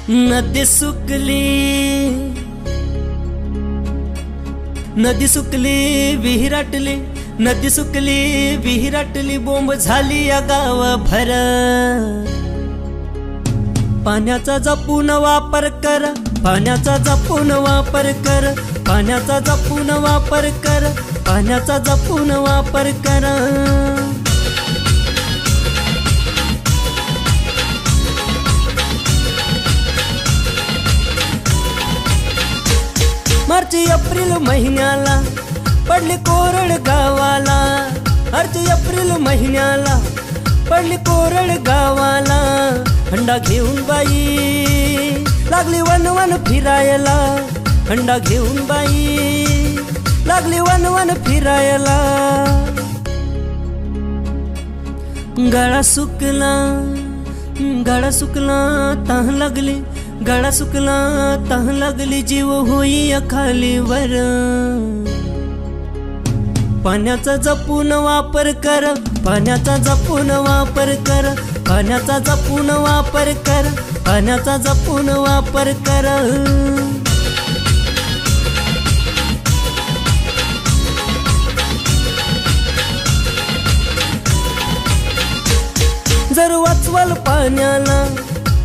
नदी सुकली विहिराटली, नदी सुकली विहिराटली, बोंब झाली या गावभर। पाण्याचा जपून वापर कर, पाण्याचा जपून वापर कर, पाण्याचा जपून वापर कर, पाण्याचा जपून वापर कर। मार्च एप्रिल महिन्याला पडली कोरड गावाला, मार्च एप्रिल महिन्याला पडली कोरड गावाला। हंडा घेऊन बाई लागली वन वन फिरायला, हंडा घेऊन बाई लागली वन वन फिरायला। गळा सुकला, गळा सुकला तह लागली, गळा सुकला तह लागली, जीव होई खालीवर। पाण्याचा जपून वापर कर, पाण्याचा जपून वापर कर, पाण्याचा जपून वापर कर, पाण्याचा जपून वापर कर। जर वाचवाल पाण्याला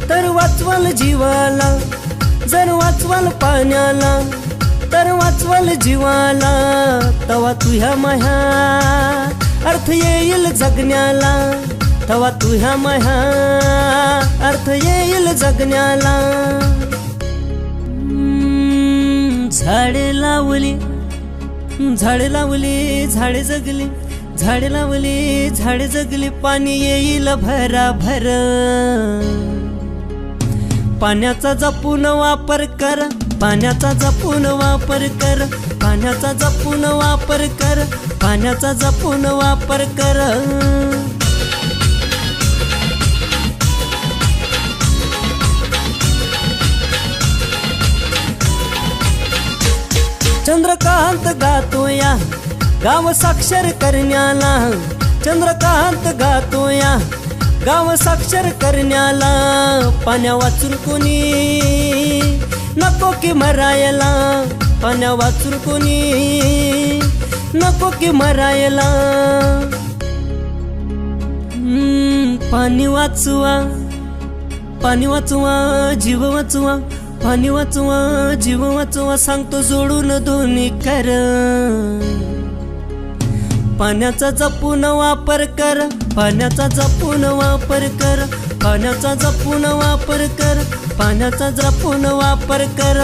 तर वाचवाल जीवाला, जर वाचवाल पाण्याला तर वाचवाल जीवाला। तवा तुह्या माह्या अर्थ येईल जगण्याला, तवा तुह्या माह्या अर्थ येईल जगण्याला। झाडे लावली, झाडे लावली, झाडे जगली, झाडे लावली, झाडे जगली, पाणी येईल भराभर। पाण्याचा जपून वापर कर, पाण्याचा जपून वापर कर, पाण्याचा जपून वापर कर, पाण्याचा जपून वापर कर। चंद्रकांत गातोया गाव साक्षर करण्याला, चंद्रकांत गातोया गाव साक्षर करण्याला। पाण्या वाचून कोणी नको की मरायला, पाण्या वाचून कोणी नको की मरायला। पाणी वाचवा, पाणी वाचवा, जीव वाचवा, पाणी वाचवा, जीव वाचवा, सांगतो जोडून दोन्ही कर। पाण्याचा जपून वापर कर, पाण्याचा जपून वापर कर, पाण्याचा जपून वापर कर, पाण्याचा जपून वापर कर।